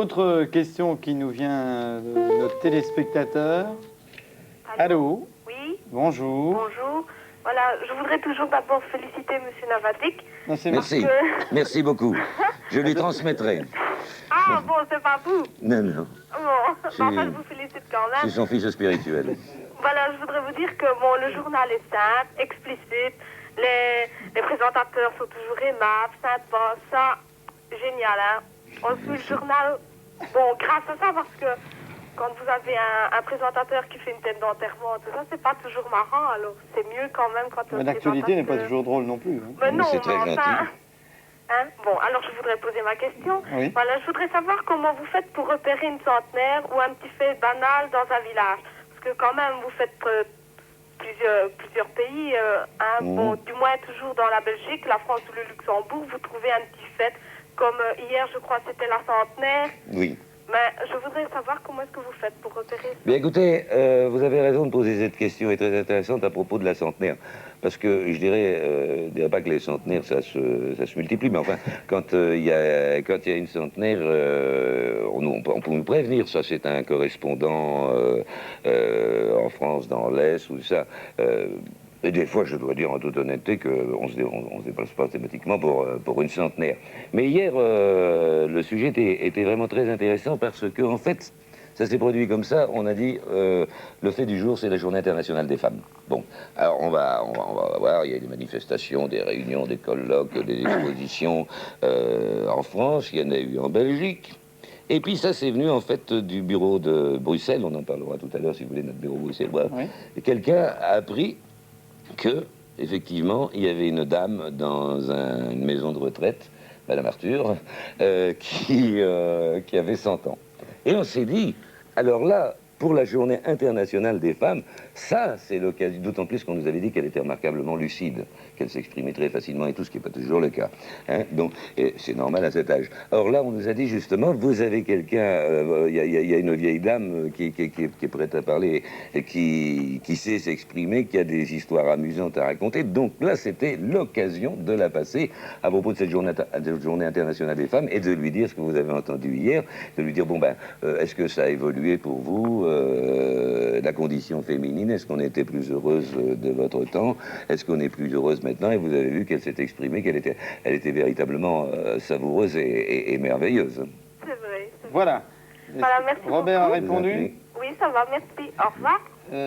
autre question qui nous vient de notre téléspectateur. Allô? Oui. Bonjour. Bonjour. Voilà, je voudrais toujours d'abord féliciter Monsieur Navadik. Merci, merci beaucoup. Je lui transmettrai. Ah bon, c'est pas vous? Non, non. Bon, enfin, je vous félicite quand Je suis même. son fils spirituel. Voilà, je voudrais vous dire que bon, le journal est simple, explicite, les présentateurs sont toujours aimables, sympas, ça, génial, hein. On suit le journal, bon, grâce à ça, parce que quand vous avez un présentateur qui fait une tête d'enterrement, tout ça, c'est pas toujours marrant, alors c'est mieux quand même quand Mais l'actualité n'est pas toujours drôle non plus. Hein. Mais non, c'est très gentil. Hein? Bon, alors je voudrais poser ma question. Oui. Voilà, je voudrais savoir comment vous faites pour repérer une centenaire ou un petit fait banal dans un village. Parce que quand même, vous faites plusieurs pays. Hein? Bon, du moins toujours dans la Belgique, la France ou le Luxembourg, vous trouvez un petit fait. Comme hier, je crois, c'était la centenaire. Oui. Mais je voudrais savoir comment est-ce que vous faites pour repérer ça. Bien écoutez, vous avez raison de poser cette question, est très intéressante à propos de la centenaire. Parce que je dirais pas que les centenaires, ça se multiplie, mais enfin, quand il y a une centenaire, on peut nous prévenir. Ça, c'est un correspondant en France, dans l'Est, ou ça. Et des fois, je dois dire en toute honnêteté qu'on se déplace pas thématiquement pour une centenaire. Mais hier, le sujet était vraiment très intéressant parce que, en fait, ça s'est produit comme ça. On a dit, le fait du jour, c'est la Journée internationale des femmes. Bon, alors on va voir, il y a des manifestations, des réunions, des colloques, des expositions en France, il y en a eu en Belgique. Et puis ça, c'est venu en fait du bureau de Bruxelles, on en parlera tout à l'heure si vous voulez, notre bureau bruxellois. Oui. Et quelqu'un a appris que, effectivement, il y avait une dame dans une maison de retraite, Madame Arthur, qui avait 100 ans. Et on s'est dit, alors là, pour la Journée internationale des femmes, ça, c'est l'occasion, d'autant plus qu'on nous avait dit qu'elle était remarquablement lucide, qu'elle s'exprimait très facilement et tout, ce qui n'est pas toujours le cas. Hein. Donc, c'est normal à cet âge. Or là, on nous a dit justement, vous avez quelqu'un, il y a une vieille dame qui est prête à parler, et qui sait s'exprimer, qui a des histoires amusantes à raconter. Donc là, c'était l'occasion de la passer à propos de cette journée internationale des femmes et de lui dire ce que vous avez entendu hier, de lui dire, bon ben, est-ce que ça a évolué pour vous, la condition féminine, est-ce qu'on était plus heureuse de votre temps, est-ce qu'on est plus heureuse maintenant? Et vous avez vu qu'elle s'est exprimée, qu'elle était véritablement savoureuse et merveilleuse. C'est vrai. Voilà. Voilà, merci Robert beaucoup. a répondu? Oui, ça va, merci. Au revoir.